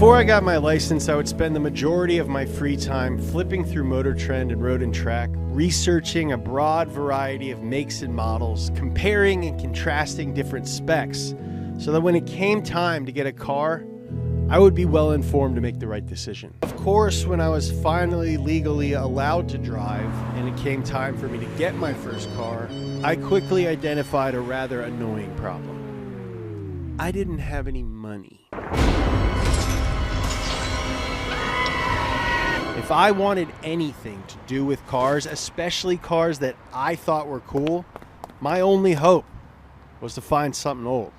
Before I got my license, I would spend the majority of my free time flipping through Motor Trend and Road and Track, researching a broad variety of makes and models, comparing and contrasting different specs, so that when it came time to get a car, I would be well informed to make the right decision. Of course, when I was finally legally allowed to drive and it came time for me to get my first car, I quickly identified a rather annoying problem. I didn't have any money. If I wanted anything to do with cars, especially cars that I thought were cool, my only hope was to find something old.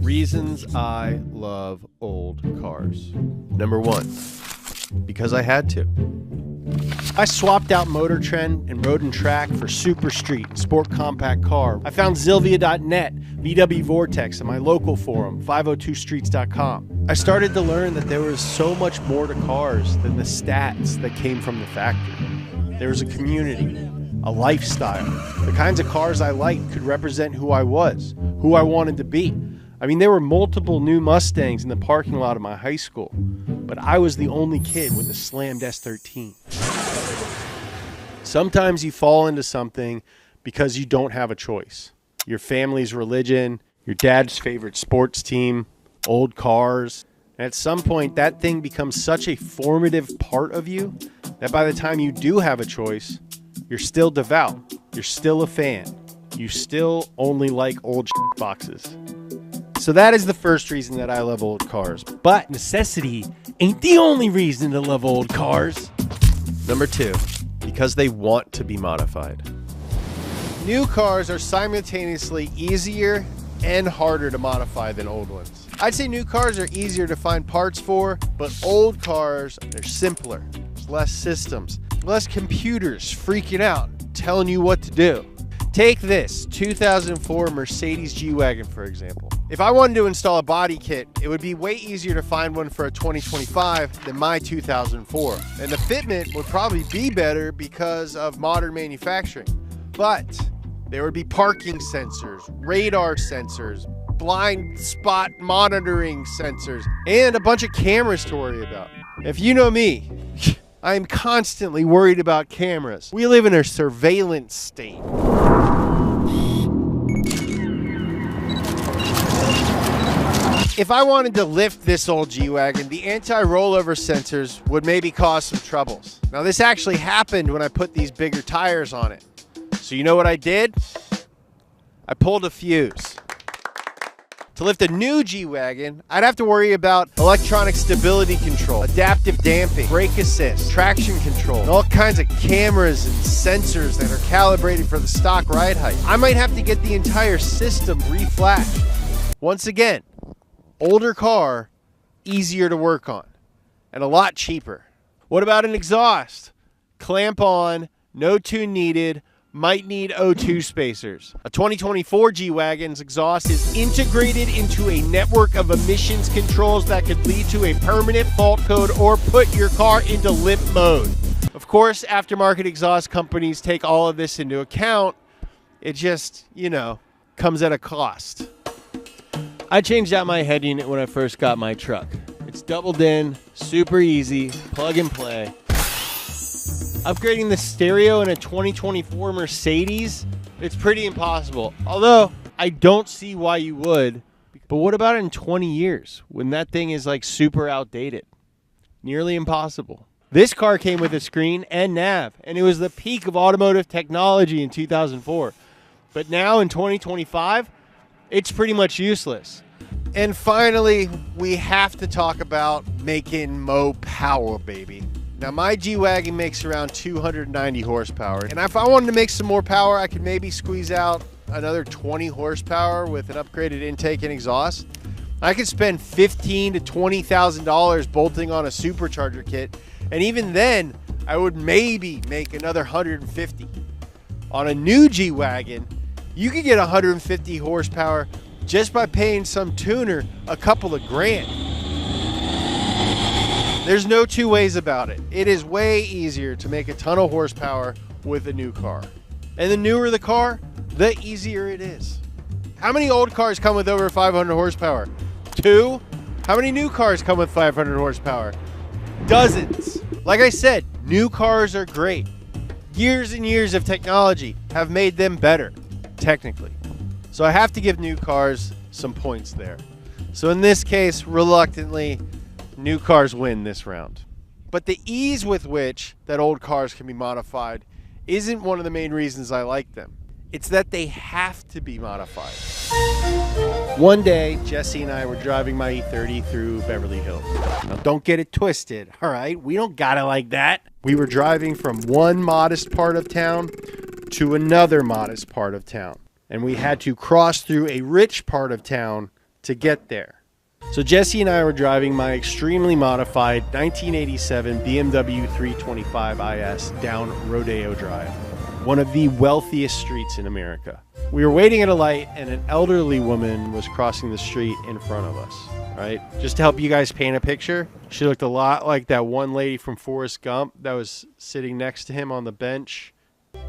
Reasons I love old cars. Number one, because I had to. I swapped out Motor Trend and Road and Track for Super Street and Sport Compact Car. I found Zilvia.net, VW Vortex, and my local forum, 502streets.com. I started to learn that there was so much more to cars than the stats that came from the factory. There was a community, a lifestyle. The kinds of cars I liked could represent who I was, who I wanted to be. I mean, there were multiple new Mustangs in the parking lot of my high school, but I was the only kid with a slammed S13. Sometimes you fall into something because you don't have a choice. Your family's religion, your dad's favorite sports team, old cars. And at some point, that thing becomes such a formative part of you that by the time you do have a choice, you're still devout. You're still a fan. You still only like old boxes. So that is the first reason that I love old cars. But necessity ain't the only reason to love old cars. Number two, because they want to be modified. New cars are simultaneously easier and harder to modify than old ones. I'd say new cars are easier to find parts for, but old cars, they're simpler. There's less systems, less computers freaking out, telling you what to do. Take this 2004 Mercedes G-Wagon, for example. If I wanted to install a body kit, it would be way easier to find one for a 2025 than my 2004. And the fitment would probably be better because of modern manufacturing. But there would be parking sensors, radar sensors, blind spot monitoring sensors, and a bunch of cameras to worry about. If you know me, I am constantly worried about cameras. We live in a surveillance state. If I wanted to lift this old G-Wagon, the anti-rollover sensors would maybe cause some troubles. Now, this actually happened when I put these bigger tires on it. So you know what I did? I pulled a fuse. To lift a new G-Wagon, I'd have to worry about electronic stability control, adaptive damping, brake assist, traction control, and all kinds of cameras and sensors that are calibrated for the stock ride height. I might have to get the entire system reflashed. Once again, older car, easier to work on, and a lot cheaper. What about an exhaust? Clamp on, no tune needed, might need O2 spacers. A 2024 G-Wagon's exhaust is integrated into a network of emissions controls that could lead to a permanent fault code or put your car into limp mode. Of course, aftermarket exhaust companies take all of this into account. It just, comes at a cost. I changed out my head unit when I first got my truck. It's doubled in, super easy, plug and play. Upgrading the stereo in a 2024 Mercedes, it's pretty impossible. Although, I don't see why you would. But what about in 20 years when that thing is like super outdated? Nearly impossible. This car came with a screen and nav, and it was the peak of automotive technology in 2004. But now in 2025, it's pretty much useless. And finally, we have to talk about making mo power, baby. Now, my G-Wagon makes around 290 horsepower. And if I wanted to make some more power, I could maybe squeeze out another 20 horsepower with an upgraded intake and exhaust. I could spend $15,000 to $20,000 bolting on a supercharger kit. And even then, I would maybe make another 150. On a new G-Wagon, you could get 150 horsepower just by paying some tuner a couple of grand. There's no two ways about it. It is way easier to make a ton of horsepower with a new car. And the newer the car, the easier it is. How many old cars come with over 500 horsepower? 2? How many new cars come with 500 horsepower? Dozens. Like I said, new cars are great. Years and years of technology have made them better, technically. So I have to give new cars some points there. So in this case, reluctantly, new cars win this round. But the ease with which that old cars can be modified isn't one of the main reasons I like them. It's that they have to be modified. One day, Jesse and I were driving my E30 through Beverly Hills. Now, don't get it twisted, all right? We don't got it like that. We were driving from one modest part of town to another modest part of town. And we had to cross through a rich part of town to get there. So Jesse and I were driving my extremely modified 1987 BMW 325 IS down Rodeo Drive, one of the wealthiest streets in America. We were waiting at a light and an elderly woman was crossing the street in front of us, right? Just to help you guys paint a picture, she looked a lot like that one lady from Forrest Gump that was sitting next to him on the bench.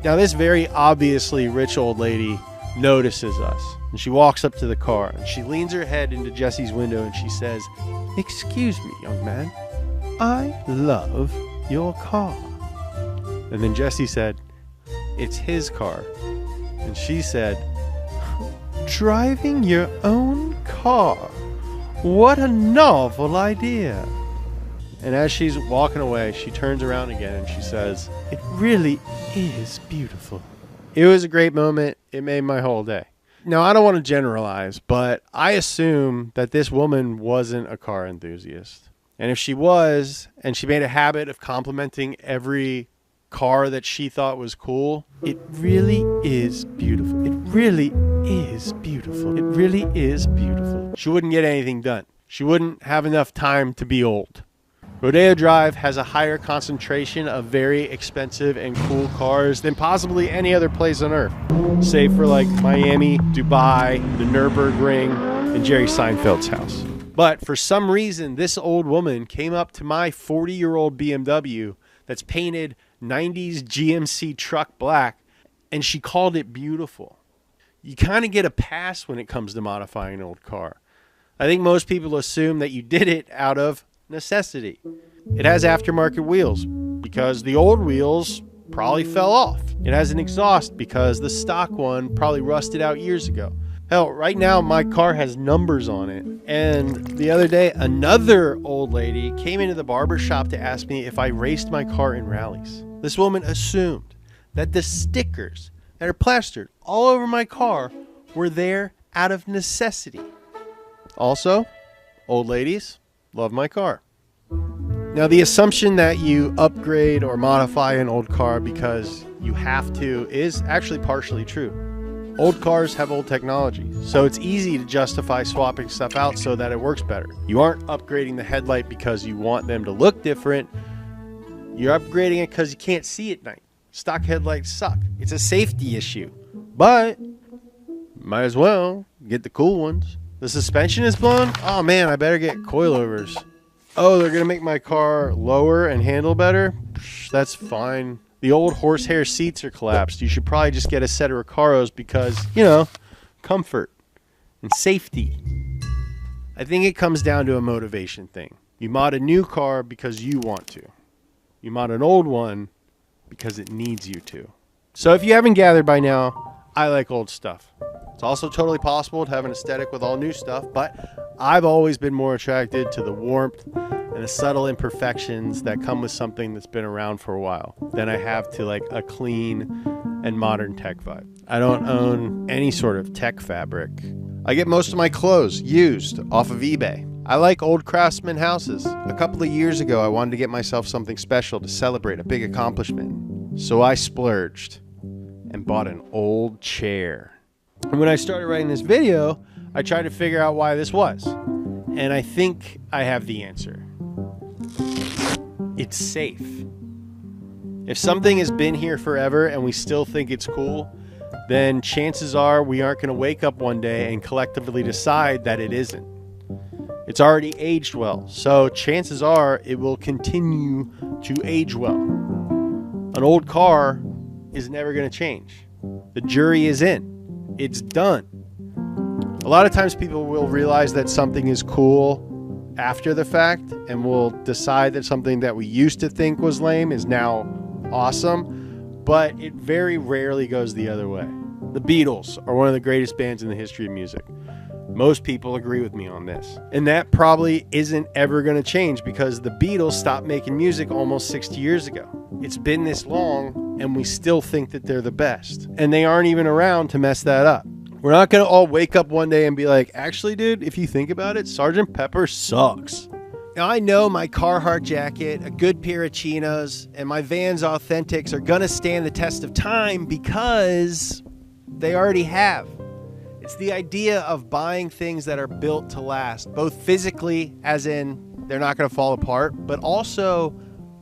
Now this very obviously rich old lady notices us and she walks up to the car and she leans her head into Jesse's window and she says, "Excuse me, young man, I love your car." And then Jesse said, "It's his car." And she said, "Driving your own car? What a novel idea." And as she's walking away, she turns around again and she says, "It really is beautiful." It was a great moment. It made my whole day. Now, I don't want to generalize, but I assume that this woman wasn't a car enthusiast. And if she was, and she made a habit of complimenting every car that she thought was cool, it really is beautiful. It really is beautiful. It really is beautiful. She wouldn't get anything done. She wouldn't have enough time to be old. Rodeo Drive has a higher concentration of very expensive and cool cars than possibly any other place on earth, save for like Miami, Dubai, the Nürburgring, and Jerry Seinfeld's house. But for some reason, this old woman came up to my 40-year-old BMW that's painted 90s GMC truck black, and she called it beautiful. You kind of get a pass when it comes to modifying an old car. I think most people assume that you did it out of necessity. It has aftermarket wheels because the old wheels probably fell off. It has an exhaust because the stock one probably rusted out years ago. Hell, right now my car has numbers on it. And the other day, another old lady came into the barber shop to ask me if I raced my car in rallies. This woman assumed that the stickers that are plastered all over my car were there out of necessity. Also, old ladies love my car. Now, the assumption that you upgrade or modify an old car because you have to is actually partially true. Old cars have old technology, so it's easy to justify swapping stuff out so that it works better. You aren't upgrading the headlight because you want them to look different. You're upgrading it because you can't see at night. Stock headlights suck. It's a safety issue, but might as well get the cool ones. The suspension is blown? Oh man, I better get coilovers. Oh, they're gonna make my car lower and handle better? That's fine. The old horsehair seats are collapsed. You should probably just get a set of Recaros because, you know, comfort and safety. I think it comes down to a motivation thing. You mod a new car because you want to. You mod an old one because it needs you to. So if you haven't gathered by now, I like old stuff. It's also totally possible to have an aesthetic with all new stuff, but I've always been more attracted to the warmth and the subtle imperfections that come with something that's been around for a while than I have to like a clean and modern tech vibe. I don't own any sort of tech fabric. I get most of my clothes used off of eBay. I like old craftsman houses. A couple of years ago, I wanted to get myself something special to celebrate a big accomplishment. So I splurged and bought an old chair. And when I started writing this video, I tried to figure out why this was. And I think I have the answer. It's safe. If something has been here forever and we still think it's cool, then chances are we aren't going to wake up one day and collectively decide that it isn't. It's already aged well, so chances are it will continue to age well. An old car is never going to change. The jury is in. It's done. A lot of times people will realize that something is cool after the fact and will decide that something that we used to think was lame is now awesome, but it very rarely goes the other way. The Beatles are one of the greatest bands in the history of music. Most people agree with me on this. And that probably isn't ever going to change because the Beatles stopped making music almost 60 years ago. It's been this long and we still think that they're the best. And they aren't even around to mess that up. We're not going to all wake up one day and be like, actually, dude, if you think about it, Sgt. Pepper sucks. Now, I know my Carhartt jacket, a good pair of chinos, and my Vans Authentics are going to stand the test of time because they already have. It's the idea of buying things that are built to last, both physically, as in they're not going to fall apart, but also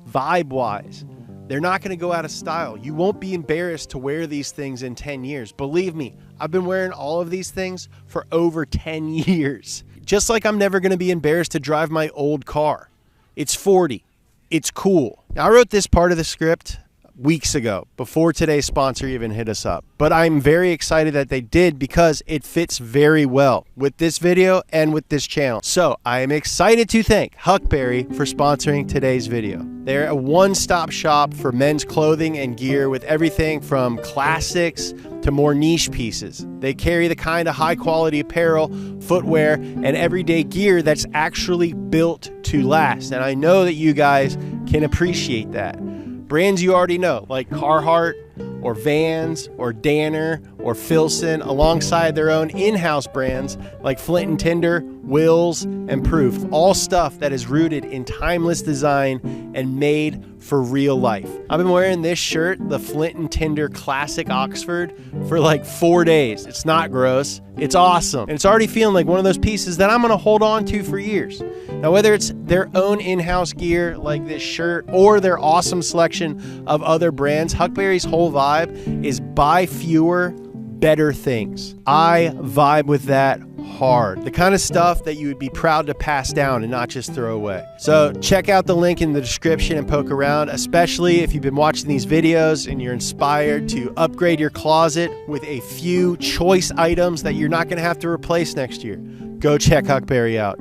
vibe-wise. They're not going to go out of style. You won't be embarrassed to wear these things in 10 years. Believe me, I've been wearing all of these things for over 10 years. Just like I'm never going to be embarrassed to drive my old car. It's 40. It's cool. Now, I wrote this part of the script weeks ago, before today's sponsor even hit us up. But I'm very excited that they did because it fits very well with this video and with this channel. So I am excited to thank Huckberry for sponsoring today's video. They're a one-stop shop for men's clothing and gear with everything from classics to more niche pieces. They carry the kind of high-quality apparel, footwear, and everyday gear that's actually built to last. And I know that you guys can appreciate that. Brands you already know, like Carhartt or Vans or Danner or Filson, alongside their own in-house brands like Flint & Tinder, Wills, and Proof. All stuff that is rooted in timeless design and made for real life. I've been wearing this shirt, the Flint & Tinder Classic Oxford, for like 4 days. It's not gross. It's awesome. And it's already feeling like one of those pieces that I'm going to hold on to for years. Now, whether it's their own in-house gear like this shirt or their awesome selection of other brands, Huckberry's whole vibe is buy fewer, better things. I vibe with that hard. The kind of stuff that you would be proud to pass down and not just throw away. So check out the link in the description and poke around, especially if you've been watching these videos and you're inspired to upgrade your closet with a few choice items that you're not going to have to replace next year. Go check Huckberry out.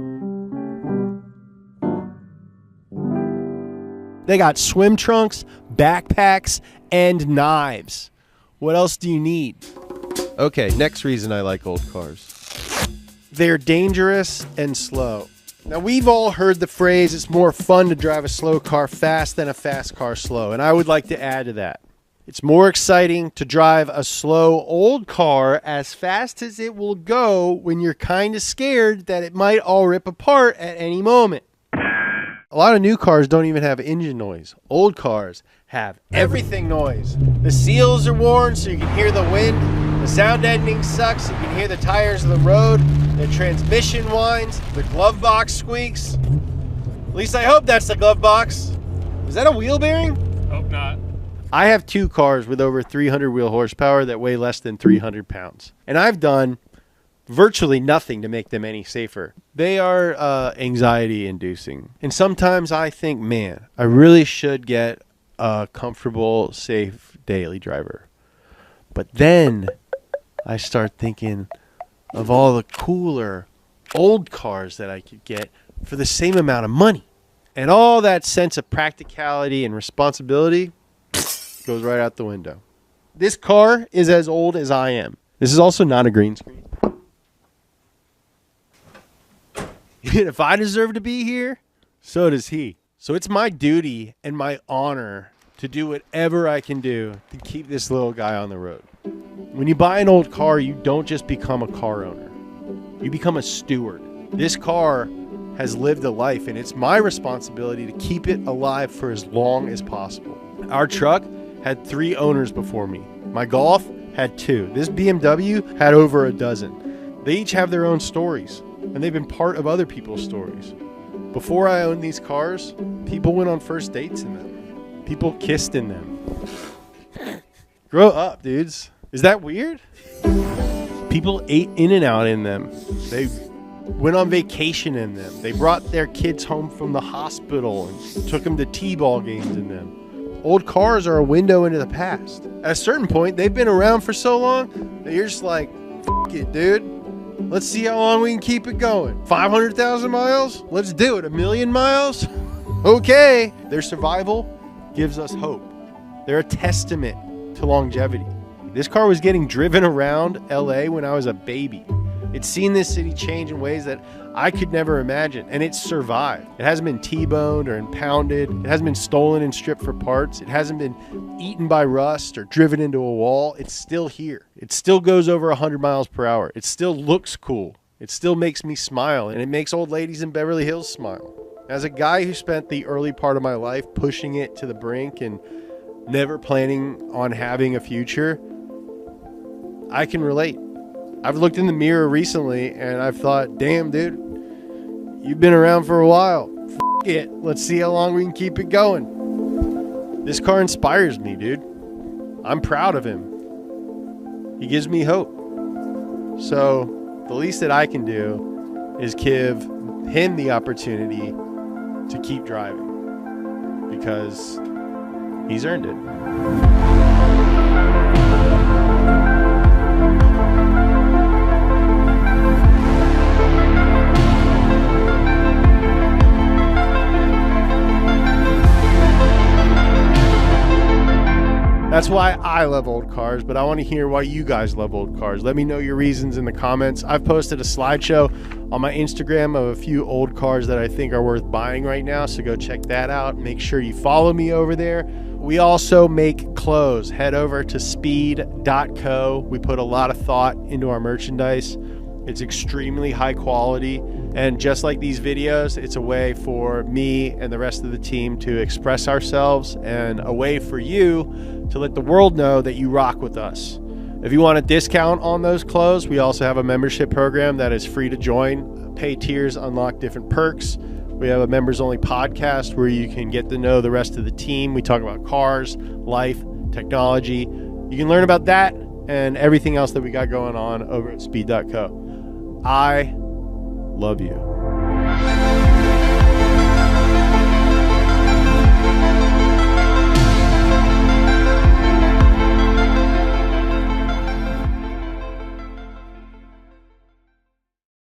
They got swim trunks, backpacks, and knives. What else do you need? Okay, next reason I like old cars. They're dangerous and slow. Now, we've all heard the phrase, it's more fun to drive a slow car fast than a fast car slow. And I would like to add to that. It's more exciting to drive a slow old car as fast as it will go when you're kind of scared that it might all rip apart at any moment. A lot of new cars don't even have engine noise. Old cars have everything noise. The seals are worn so you can hear the wind. The sound deadening sucks. You can hear the tires of the road. The transmission whines. The glove box squeaks. At least I hope that's the glove box. Is that a wheel bearing? Hope not. I have two cars with over 300 wheel horsepower that weigh less than 300 pounds. And I've done virtually nothing to make them any safer. They are anxiety inducing. And sometimes I think, man, I really should get a comfortable, safe daily driver. But then I start thinking of all the cooler old cars that I could get for the same amount of money. And all that sense of practicality and responsibility goes right out the window. This car is as old as I am. This is also not a green screen. If I deserve to be here, so does he. So it's my duty and my honor to do whatever I can do to keep this little guy on the road. When you buy an old car, you don't just become a car owner. You become a steward. This car has lived a life, and it's my responsibility to keep it alive for as long as possible. Our truck had 3 owners before me. My Golf had 2. This BMW had over a dozen. They each have their own stories, and they've been part of other people's stories. Before I owned these cars, people went on first dates in them. People kissed in them. Grow up, dudes. Is that weird? People ate In-N-Out in them. They went on vacation in them. They brought their kids home from the hospital and took them to T-ball games in them. Old cars are a window into the past. At a certain point, they've been around for so long that you're just like, F it, dude. Let's see how long we can keep it going. 500,000 miles? Let's do it. 1,000,000 miles? Okay. Their survival gives us hope. They're a testament to longevity. This car was getting driven around LA when I was a baby. It's seen this city change in ways that I could never imagine, and it's survived. It hasn't been T-boned or impounded. It hasn't been stolen and stripped for parts. It hasn't been eaten by rust or driven into a wall. It's still here. It still goes over 100 miles per hour. It still looks cool. It still makes me smile, and it makes old ladies in Beverly Hills smile. As a guy who spent the early part of my life pushing it to the brink and never planning on having a future, I can relate. I've looked in the mirror recently and I've thought, damn, dude, you've been around for a while. F it. Let's see how long we can keep it going. This car inspires me, dude. I'm proud of him. He gives me hope. So the least that I can do is give him the opportunity to keep driving because he's earned it. That's why I love old cars, but I want to hear why you guys love old cars. Let me know your reasons in the comments. I've posted a slideshow on my Instagram of a few old cars that I think are worth buying right now, so go check that out. Make sure you follow me over there. We also make clothes. Head over to speed.co. We put a lot of thought into our merchandise. It's extremely high quality, and just like these videos, it's a way for me and the rest of the team to express ourselves and a way for you to let the world know that you rock with us. If you want a discount on those clothes, we also have a membership program that is free to join. Pay tiers unlock different perks. We have a members-only podcast where you can get to know the rest of the team. We talk about cars, life, technology. You can learn about that and everything else that we got going on over at speed.co. I love you.